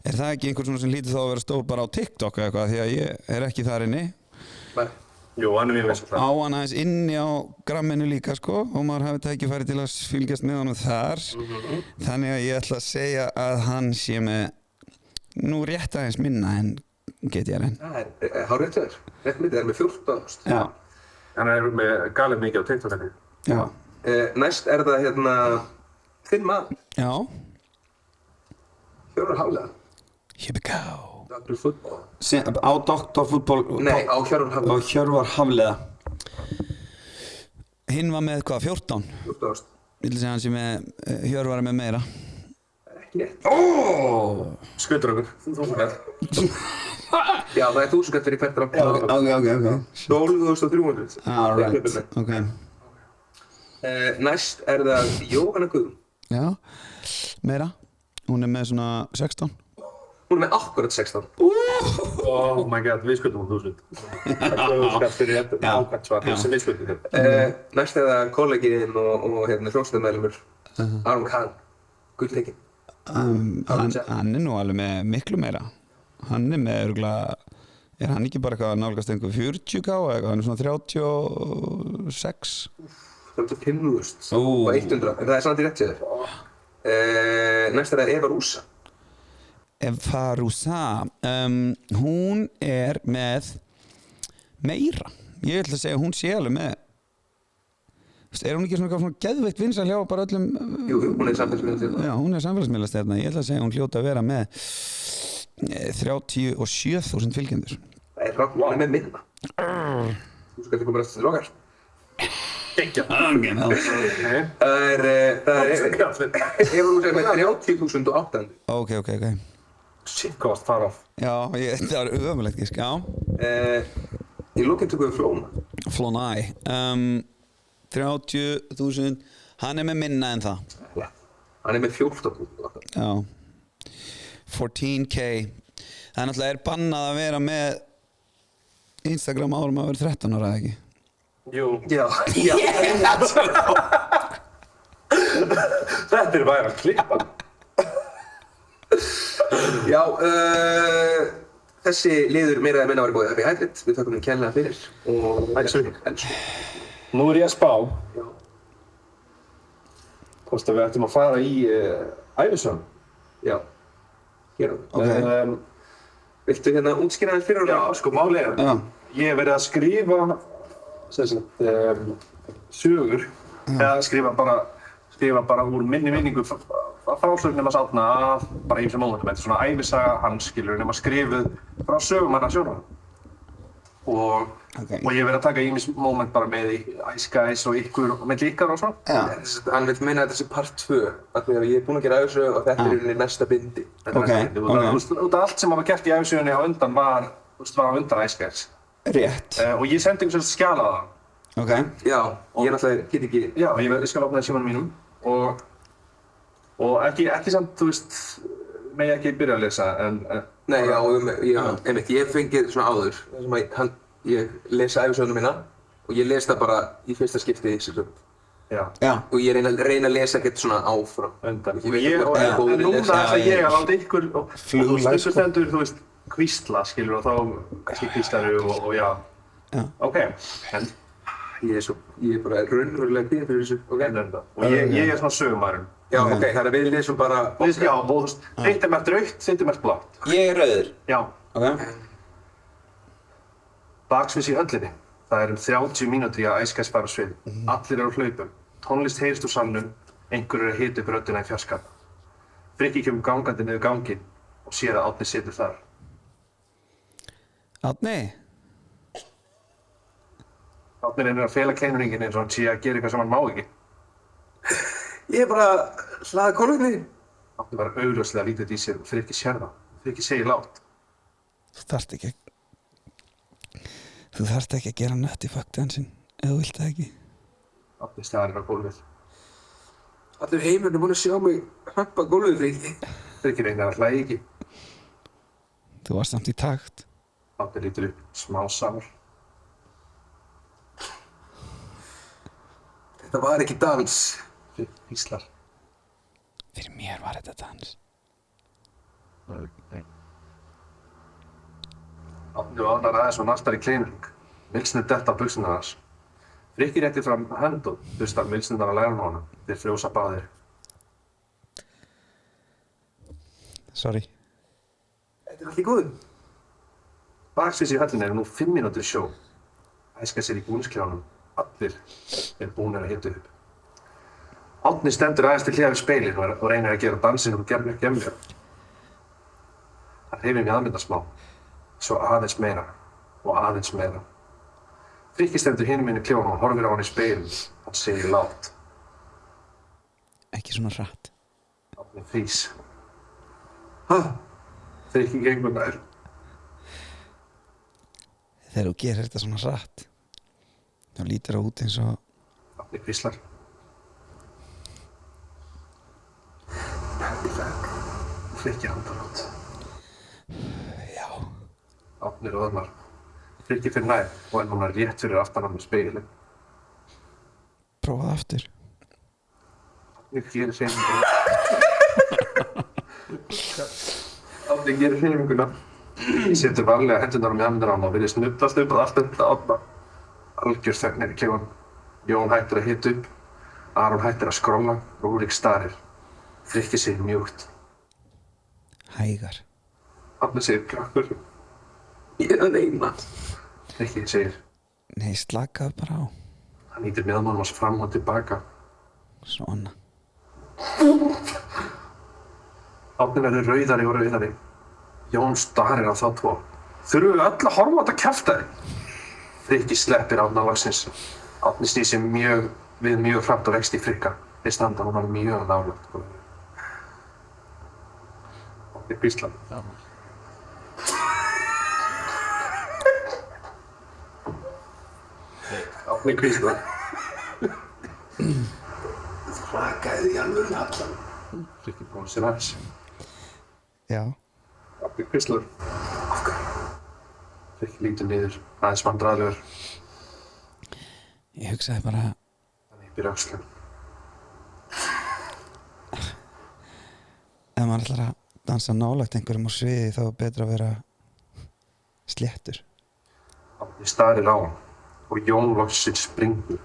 Er það ekki einhvern svona sem lítið þá að vera stóð bara á TikTok eða eitthvað því að ég er ekki þar inni? Nei. Jú, hann er mjög veist Á hann aðeins inni á gramminu líka sko og maður hafi tækifæri til að fylgjast með honum þar. Þannig að ég ætla að segja að hann sé með nú rétt aðeins minna en GTRN. Það er hárrétt hjá þér. Rétt myndið er með 14.000. Já. Hann er með galið mikið á TikTok henni. Já. Næst er það þinn maður. Já. Hjörvar Hafliða. Here we go. Dr. Football. Á Dr. Football. Nei, á Hjörvar Hafliða. Á Hjörvar Hafliða. Hinn var með hvað, 14? 14.000. Ég vil segja hann sé með, Hjörvar er með meira. Það er ekki rétt. Skutur okkur. Þú með. Já, það er 1000 kall fyrir hvert drap. Ok. 12.300. Alright, ok. Næst það Jóhanna Guðrún. Já, meira. Hún með svona 16. Hún með akkurat 16. Oh my god, við skuldum 1000. Það er 2000 fyrir þetta ákvæmt svar sem við skuldum þér. Næst það kollegiðinn og hljómsveitarmeðlimur Aron Kahn, gulltekinn. Hann nú alveg með miklu meira. Hann með örugglega, hann ekki bara eitthvað nálgast einhver 40k eða eitthvað, hann svona 36. 35.000 og 100, en það samt í rétt sér. Næst það Eva Rúsa. Eva Rúsa, hún með meira. Ég ætla að segja að hún sé alveg með. Hún ekki svona geðveikt vinsæl hjá bara öllum? Jú, hún samfélagsmiðlastjarna. Já, hún samfélagsmiðlastjarna. Ég ætla að segja að hún hljóta að vera með 37.000 fylgjendur. Það rátt, hún með minna. Þú skal ekki koma rætt til okkar. Gekkja. Það Eva Rúsa með 30.800. Ok. Shit, hvað varst far off. Já, það var ömurlegt gísk, já. Í lokin tökum við Flóna. Flónæ. 30.000, hann með minna en það. Já, hann með 14.000. Já, 14k. Það náttúrulega bannað að vera með Instagram áður maður verið 13 ára, eða ekki? Jú. Já. Þetta væri að klippa. Já, þessi liður meira eða minna var búið Happy Hybrid. Við þakkum kærlega fyrir og elsku. Nú ég að spá. Já. Hvort að við ættum að fara í ævisögn. Já. Hér á. Ok. Viltu útskýra þess fyrir Já, sko málið ég hef verið að skrifa sögur. Eða skrifa bara úr minningu frásögnum að Árna af bara ýmsum mómentum. Þetta svona ævisaga hans, skilur, nema skrifuð frá sögum hennar sjónarhorn. Og ég hef verið að taka ýmis moment bara með Ice Guys og ykkur og með ykkar og svona. Hann vil meina að þetta sé part 2, af því að ég er búinn að gera ævisögu og þetta er í næsta bindi. Og allt sem var gert í ævisögunni á undan var á undan Ice Guys. Rétt. Og ég sendi einhvern veginn skjal á það. Ok. Já, ég náttúrulega get ekki. Já, ég skal opna það símanum mínum og ekki samt, þú veist, megi ekki byrja að lesa en... Nei, einmitt, ég hef fengið svona áður, þar sem ég lesa ævisöguna mína og ég les það bara í fyrsta skipti í þessu. Já. Og ég reyna að lesa ekkert svona áfram. Undan. En núna ætla ég að láta ykkur og stundum stendur, þú veist, hvísla, skilur, og þá kannski hvíslaru og já. Ok, en... Ég er bara raunverulega kvíðinn fyrir þessu. Og ég er svona sögumæðurinn. Já, ok, þannig að við lesum bara... Já, og þú veist, þitt er mert rautt, þitt er mert blátt. Ég er rauður. Já. Ok. Baksviðs í höllinni. Það er 30 mínútur í að Ice Guys fara á svið. Allir eru á hlaupum. Tónlist heyrist úr salnum. Einhverjur er að hita upp röddina í fjarska. Frikki kemur gangandi niður ganginn og sér að Árni situr þar. Árni? Árni reynir að fela kleinuringinn eins og hann sé að gera eitthvað sem hann má ekki. Ég er bara hlaða kolvetni. Árni var augljóslega lítið í sér og Frikki sér það. Frikki segir lágt. Þú þarft ekki að gera nött í fuckdansinn, ef þú vilt það ekki. Árni starir á gólfið. Allur heimurinn er búinn að sjá mig hrappa gólfið, Frikki. Frikki reynir að hlæja ekki. Þú varst samt í takt. Árni lítur upp smá sár. Þetta var ekki dans. Frikki hvíslar. Fyrir mér var þetta dans. Árni og Árnar aðeins og nastar í kleinuring. Milsnir detta á buxurnar hans. Frikki réttir fram hönd og hlustar milsnirnar á lærinu á honum. Þeir frjósa báðir. Sorry. Þetta er allt í góðu. Baksviðs í höllinni nú 5 mínútur sjó. Ice Guys í búningsklefanum. Allir búnir að hita upp. Árni stendur aðeins til hliðar við speilin og reynir að gera dansinn úr gemlega. Hann hreyfir mig aðmynda smá. Svo aðeins meira og aðeins meira. Frikki stendur hinum inn í klefanum og horfir á hann í speilin. Hann segir lágt. Ekki svona hratt. Árni frís. Frikki gengur nær. þegar þú gerir þetta svona hratt þá lítur það út eins og Árni hvíslar. Hendi þegg. Frikki handarátt. já, Árni roðnar. Frikki fyrir nær og núna rétt fyrir aftan hann með spegilinn. prófaðu aftur Árni gerir hreyfinguna. Árni gerir hreyfinguna. Setur varlega hendurnar með hendurnar á hann og virðist nuddast upp að allt þetta Árna. Algjör þögn í klefanum. Jón hættir að hita upp. Aron hættir að skrolla. Rúrik starir. Frikki segir mjúkt. hægar Árni segir krakkur. Ég að reyna. Frikki segir. nei, slakaðu bara á Hann ýtir meðmannum hans fram og tilbaka. svona Árni verður rauðari og rauðari. Jón starir á þá tvo. Þurfum við öll að horfa á þetta kjaftæði? Frikki sleppir Árna loksins. Árni snýr sig mjög hratt og rekst í Frikka. Þeir standa hún var mjög nálægt. Árni hvíslar. Árni hvíslar. Rakaði í alvöru allan. Frikki brosir aðeins. já, Árni hvíslar. Af hverju? Frikki lítur niður, aðeins vandræðalegur. ég hugsaði bara Hann yppir öxlum. ef maður ætlar að dansa nálægt einhverjum á sviði þá er betra að vera sléttur Árni starir á hann og Jón loksins springur.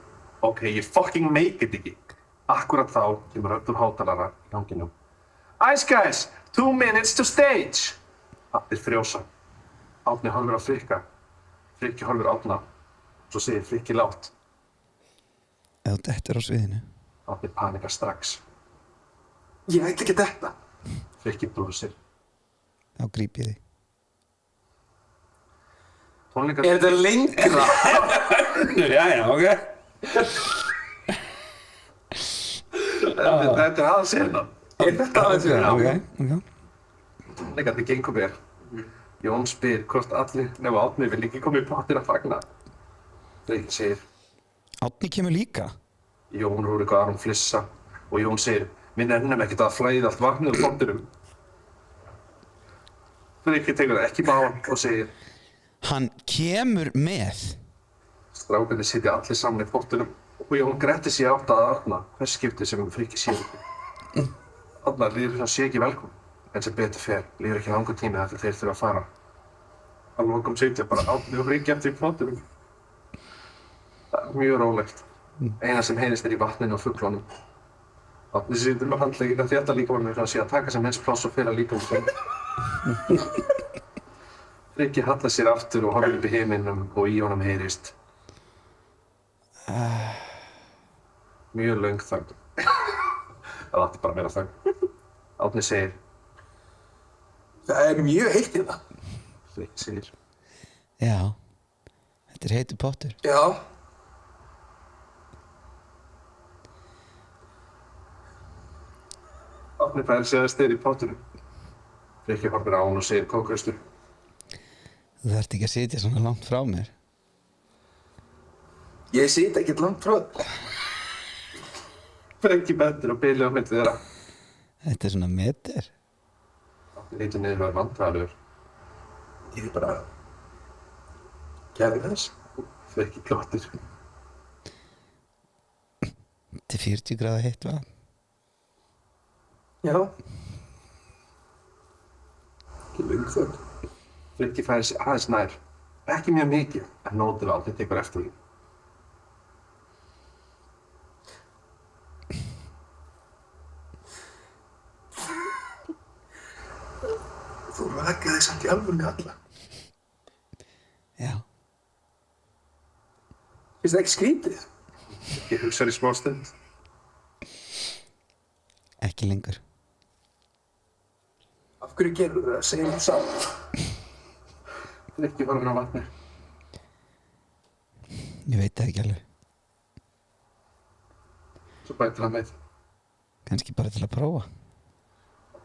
Ok, ég fucking make it ekki. Akkurat þá kemur rödd úr hátalara í ganginum. Ice guys, 2 minutes to stage! Allir frjósa. Árni horfir á Frikka. Frikki horfir á Árna. Svo segir Frikki lágt. ef þú dettur á sviðinu Árni panikar strax. Ég ætla ekki þetta. Frikki brosir. þá gríp ég þig Tónleikar... Er þetta lengra? Já, ok. Þetta er aðeins hérna. Er þetta aðeins hérna? ok Tónleikarnir gengur vel. Jón spyr hvort allir nema Árni vil ekki koma í pottir að fagna. Frikki segir. Árni kemur líka Jón, Rúrik og Aron flissa og Jón segir við nennum ekkert að flæða allt vatnið úr pottinum. Frikki tekur það ekki í báðan og segir hann kemur með strákarnir sitja allir saman í pottinum og Jón grettir sig átt að Árna hvers skipti sem Frikki sér ekki. Árna líður hann sé ekki velkominn en sem betur fer líður ekki langur tími þar til þeir þurfa að fara. Að lokum sitja bara Árni og Frikki eftir í pottinum. Það er mjög rólegt. Eina sem heyrist í vatninu og fuglunum. Árni situr með handleggina þétta líkamann með það sé að taka sem helst pláss og fela líkamann. Frikki hallar sér aftur og horfir upp í himinnum og í honum heyrist. Mjög löng þögn. Það átti bara að vera þögn. Árni segir. Það er mjög heitt hérna. Frikki segir. já, þetta er heitur pottur Já. Árni færir sig aðeins þeir í pottunum. Frikki horfir á hann og segir kókraustur. þú þarft ekki að sitja svona langt frá mér Ég sit ekkert langt frá þér. Frikki bendir og bilið á milli þeirra. þetta er svona meter Árni lítur niður og er vandræðalegur. Ég er bara... Kæði þess. Frikki glottir. til 40 gráða heitt vatn Já. Ekki löng þögn. Frikki færir sig aðeins nær. Ekki mjög mikið, en nóg til að Árni tekur eftir því. Þú rakaði samt í alvörunni alla. já, Finnst það ekki skrítið? Ég hugsaði í smá stund. ekki lengur Af hverju gerur það? Segir þú saman. Frikki horfir á vatnið. ég veit það ekki alveg Svo bætir hann með. kannski bara til að prófa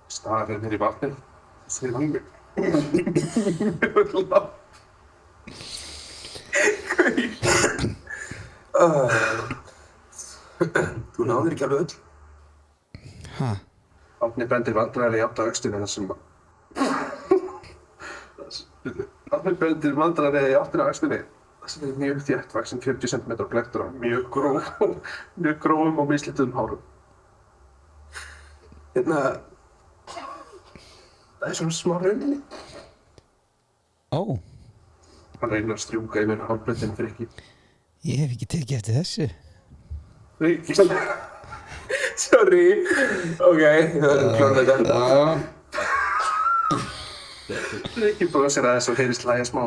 Starir mér í vatnið. Segir hann mig. Þú náðir ekki alveg öll. Hæ? Árni bendir vandræðilega jafnt á öxlina þar sem Árni bendir vandræðilega jafnt á öxlina þar sem mjög þétt vaxinn 40 cm blettur á mjög grófum og mislituðum hárum. Hérna, það svona smá rauninni. Ó, Hann reynir að strjúka yfir hálfblöndinu Frikki. ég hef ekki tekið eftir þessu. Frikki, Sorry. Ok, ég verður að klára þetta. Frikki brosir aðeins og heyrist hlæja smá.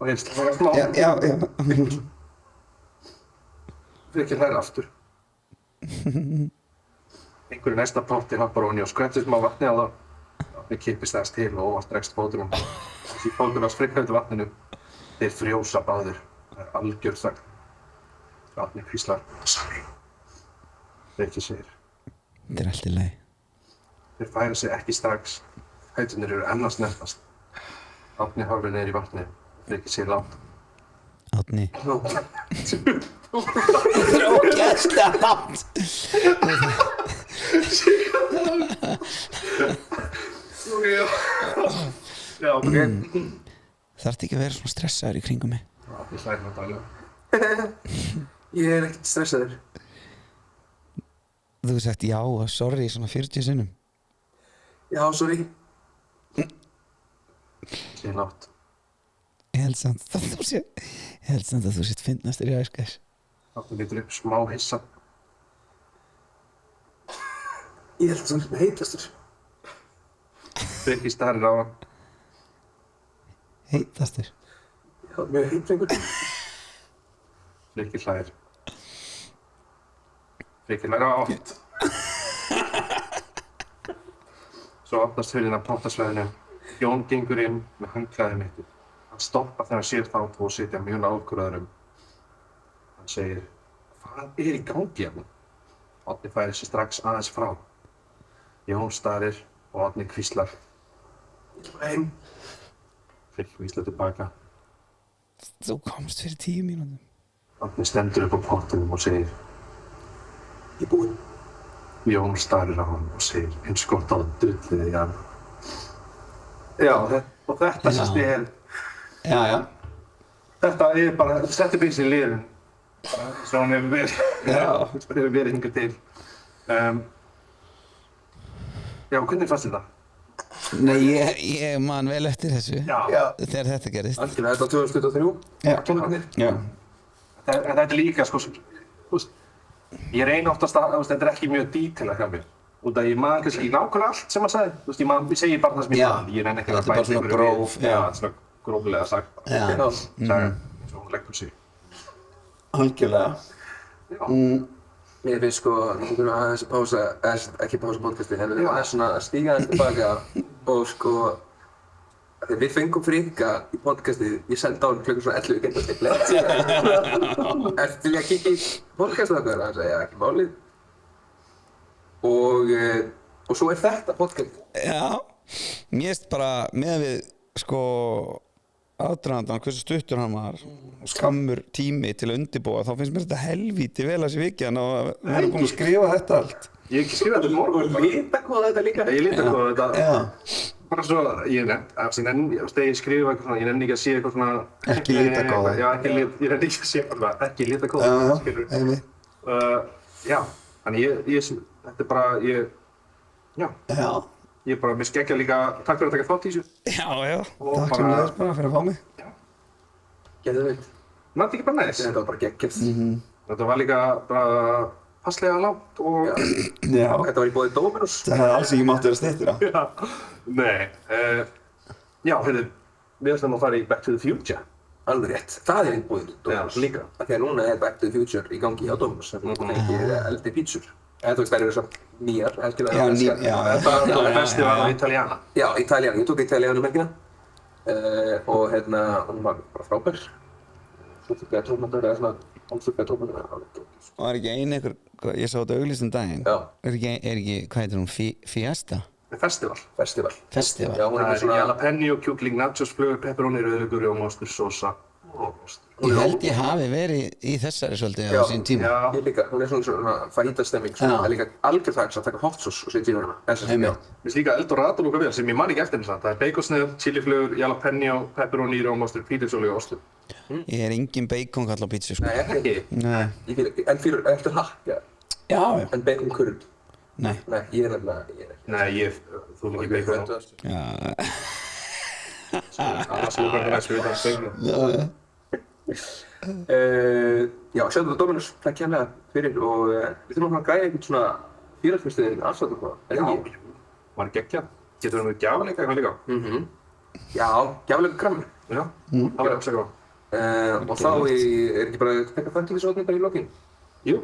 Og heyrist hlæja smá. Já. Frikki hlær aftur. Einhverju næsta plátti hoppar ofan í og skvettir smá vatni á það. Árni kippist aðeins til og óvart dregst fóturinn. Þessi fótur hans Frikka undir vatninu. Þeir frjósa báðir. Það algjörð þögn. Árni hvíslar. Sorry. Frikki segir. Þetta allt í lagi. Þeir færa sig ekki strax. Fæturnir eru enn að snertast. Árni horfir niður í vatnið. Frikki segir lágt. Árni. Þetta ógeðslega langt. Já, ok. Þarftu ekki að vera svona stressaður í kringum mig? Árni hlær náttúrulega. Ég ekkert stressaður. Þú hefur sagt já og sorry svona 40 sinnum. Já, sorry. Segir lágt. Ég held samt að þú sett fyndnastur í æskæs. Árni lítur upp smá hissa. Ég held að þú heitastur. Frikki starir á hann. Heitastur. Já, mjög heitrengur. Frikki hlær. Frikki hlær átt. Svo opnast hurðin af pottasvæðinu. Jón gengur inn með handklæði mitt. Hann stoppar þegar hann sér þá tvo sitja mjög nákvæður. Hann segir, hvað í gangi hérna? Árni færir sig strax aðeins frá. Jón starir og Árni hvíslar. Ég ætla bara heim. Frikki hvíslar tilbaka. Þú komst fyrir 10 mínútum. Árni stendur upp á pottinum og segir, Ég er búinn. Jón starir á hann og segir, eins gott á drullið í hann. Já, og þetta sérst er, Já. þetta er bara, þetta er bísið liðurinn. Svo hann hefur verið hingað til. Já, hvernig fannst þér það? Nei, ég man vel eftir þessu. Já. Þegar þetta gerist. Algjörlega, þetta var 2023. Já. Tónleikarnir. Já. Þetta er líka, sko, þú veist, ég reyni oftast að, þetta er ekki mjög detailað hjá mér. Út af ég man kannski nákvæmlega allt sem maður sagði. Þú veist, ég segi bara það sem ég man. Ég reyni ekki að Þetta er bara svona gróf. Já, þetta er svona gróflega sagt. Já. Saga, eins og hún leggur sig. Algjörlega. Já. Mér finnst sko, við þurfum aðeins að pása, ekki pása podcastið, en við þurfum aðeins svona að stíga aðeins tilbaka og sko, þegar við fengum Frikka í podcastið, ég sendi á hann klukkur svona 11 geta stiplegt. Ertu til að kíkja í podcastið okkar? Hann sagði, já, ekki málið. Og svo er þetta podcast. Já, mér finnst bara með við sko aðdragandann, hversu stuttur hann var og skammur tími til að undirbúa, þá finnst mér þetta helvíti vel að sé vikjan og við erum búin að skrifa þetta allt. Ég hef ekki skrifað þetta í morgun. Litakóða þetta líka? Ég litakóða þetta. Já. Bara svo, ég skrifa eitthvað svona, ég nenni ekki að sé eitthvað svona... Ekki litakóða. Já, ég nenni ekki að sé eitthvað, ekki litakóða, skilur. Já, þannig þetta er bara, já. Ég er bara, mér skeggja líka, takk fyrir að taka þátt í þessu. Já. Takk sem leiðis bara fyrir að fá mig. Geðveikt. Man þetta ekki bara næs. Þetta var bara geggjast. Þetta var líka bara passlega langt og... Já. Þetta var í boði Dominos. Það hefði alls ekki mátt vera styttra. Já, nei. Já, heyrðu, við ætlum að fara í Back to the Future. Alveg rétt. Það er í boði Dominos. Já, líka. Þegar núna er Back to the Future í gangi hjá Dominos. Það er ekki eldri pítsur. Þú veist, þær eru samt nýjar, heldur það. Já. Það er festival á Italiana. Já, Italiana. Ég tók Italiana um helgina. Og hérna, hún var bara frábær. Svo þurfti tómatur, eða svona, hálfþurfti tómatur. Og er ekki ein einhver, ég sá þetta auglýst um daginn. Já. Er ekki, hvað heitir hún, Fiesta? Festival. Festival. Festival. Já, hún Það er er jalapeno, kjúkling, nachos, flugur, pepperoni, rauðleikur, rjómaostur, sósa og ostur. Ég held ég hafi verið í þessari svolítið á sín tíma. Já. Ég líka, hún er svona fajita-stemming, Já. það er líka algjör þakkst að taka hot sauce og setja í hana. Einmitt. Mér finnst líka Eldorado lúka vel sem ég man ekki eftir þess að það er baconsneið, chiliflugur, jalapeno, pepperoni, rjómaostur, pítilsóli og ostur. Ég er engin bacon kall á pítsu, sko. Nei, ekki. Nei. En fyrir, eftir hakka, Já. en bacon kurd. Nei. Nei, ég er nefnilega, ég er ekki. Nei, þú er ekki bacon á. Já. Annars lúkar það næst við það bacon. Já, sjáðu þetta Dominus, takk kærlega fyrir og við þurfum að græða einhvern svona félagsmiðstöðin afslátt og hvað, Já, var geggjað. Getur það með gjafleika eitthvað líka? Já, gjaflega krammur. Já, það var afsaka á. Og þá er ekki bara að taka fættilisotni bara í lokin. Jú.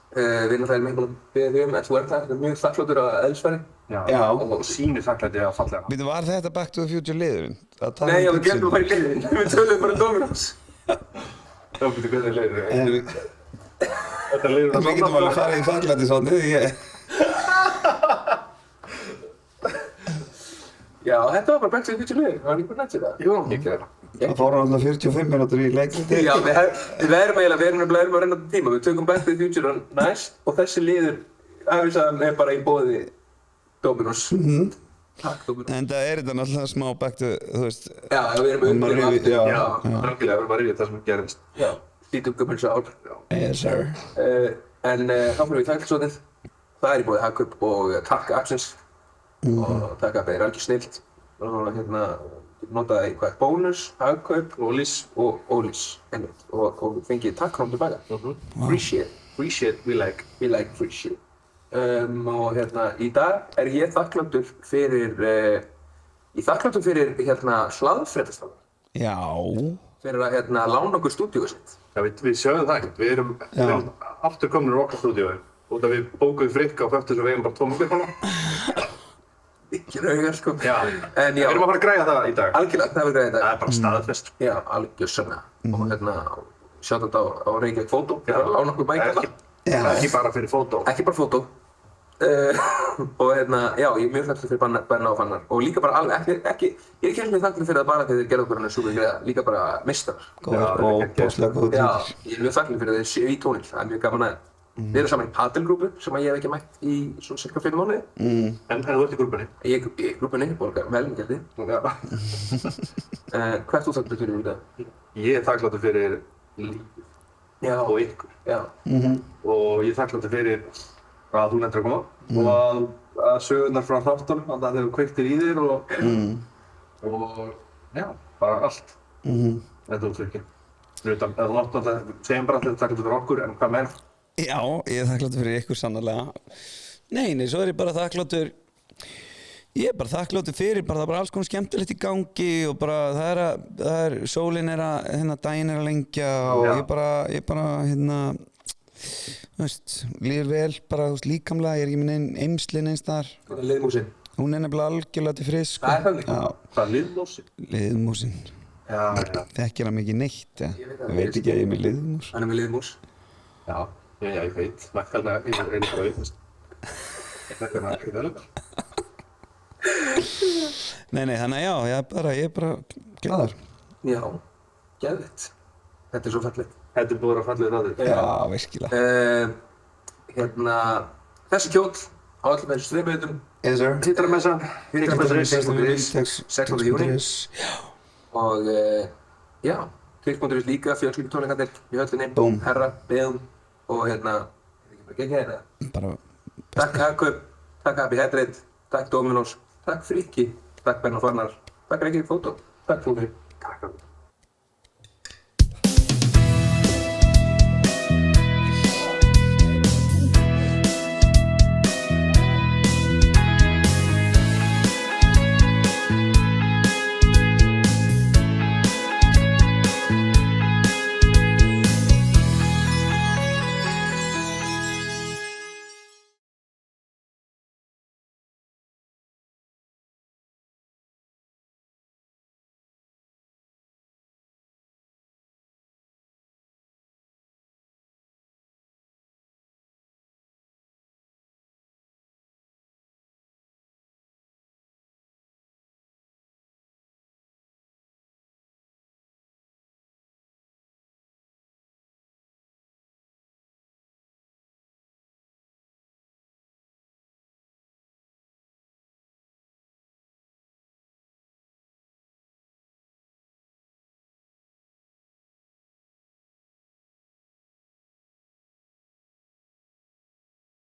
Við náttúrulega erum einhvern veginn beðið en þú ert mjög þakkláttur að eðlisfæri. Já, og sýnir þakklæti að fallega. Býtu, var þetta Back to the Future liðurinn? Nei, já, við glemdum að fara í liðin. Við töluðum bara Dominus. Já, betur hvernig leiðir þig. Þetta leiðir Við getum alveg farið í þakklætisotnið. Já, þetta var bara Back to the Future liðin. Það var ekki bara nætt sér það. Jú, ekki það. Það fóru alltaf 45 mínútur í leikriti. Já, við erum að renna þetta tíma. Við tökum Back to the Future næst og þessi liður, afvísaðan er bara í boði Dominus. Takk Dominus. En það er þetta náttúrulega smá Back to, þú veist. Já, við erum aftur. Já, algjörlega, við erum að rifja það sem gerðist. Já, slítum gömul sál. Yes, sir. En þá fyrir við í þakklætisotnið. Það er í boði Hagkaup og Takk Absins. Og Takk Absins er algjör snillt. Og hérna notaði hvað bónus, Hagkaup, Ólís og Ólís. Einmitt. Og fengið takkrónu tilbaka. Free shit. Free shit we like. We like free shit. Og hérna, í dag er ég þakkláttur fyrir, hérna hlaðfréttastafar. Já. Fyrir að hérna lána okkur stúdíóið sitt. Já, við sjáum það ekkert. Við erum aftur komin úr okkar stúdíói. Út af við bókuðum Frikka og Föttus og við eigum bara 2 mikrofóna. Ekki raugar, sko. Já, En við já, erum að fara að græja það í dag. algjörlega, það er greið í dag. Það er bara staðfest. Já, algjörsamlega. Og hérna, sjátt þetta á Reykjavík Fótó. Fyrir að lána okkur mæk hérna. Ekki bara fyrir fótó. Ekki bara fótó. Og hérna, já, ég er mjög þakklátur fyrir Benna og Fannar. Og líka bara alveg, ekki, ég er ekki alveg þakklátur fyrir það bara þegar þeir gerðu okkur hann súper greiða. Líka bara meistarar. Góður og bóðslega góður Já, tímar. ég er mjög þakklátur fyrir að þeir séu í tónil. Það er mjög gaman að við erum saman í padelgrúpu sem ég hef ekki mætt í svona cirka 5 mánuði. En þú ert í grúpunni? Ég er í grúpunni, borgar velmingjaldi. Hvað ert þú þakklátur fyrir í dag? Ég er þakkláttur fyrir lífið Já, og ykkur. já. Og ég er þakkláttur fyrir að þú nefndir að koma og að sögurnar frá þáttunum, að það hefur kveiktir í þér og já, bara allt. Þetta er útrykkið. Utan, þú náttúrulega segjum bara alltaf þakkláttur fyrir okkur, en hvað meira? Já, ég er þakkláttur fyrir ykkur sannarlega. Nei, svo er ég bara þakkláttur. Ég er bara þakkláttur fyrir, það er bara alls konar skemmtilegt í gangi og bara það er sólin er að, hérna daginn er að lengja og ég bara, hérna, þú veist, líður vel bara, þú veist, líkamlega, ég er ekki minn eymsli neins þar. Liðmúsin. Hún er nefnilega algjörlega til frisk, sko. Það er þannig? Já, Það er liðmúsin. liðmúsin. Já. Þekkir hann mikið neitt, ja. Ég veit ekki að ég er með liðmús. Hann er með liðmús. Já, ég veit. Mækkallega, ég er einnig bara veitast. Þetta er ekki það. Nei, þannig að já, ég er bara glaður. Já, geðvitt. Þetta er svo fallegt. Þetta er búið að fallið þáttir. Já, virkilega. Hérna, þessi kjóll á öllum þessu streymautum. Yes, sir. Hittarmessan. Hittarmessan. 16. júní. Og já, Twitch.is líka, fjölskyldutónleikarnir í höllinni. Búm. Herra, Beðum og hérna, er ekki bara geggjað hérna? Bara Takk Hagkaup, takk Happy Headrate, takk Dominos, takk Frikki, takk Benna og Fannar, takk Reykjavík Fótó, takk Flóri.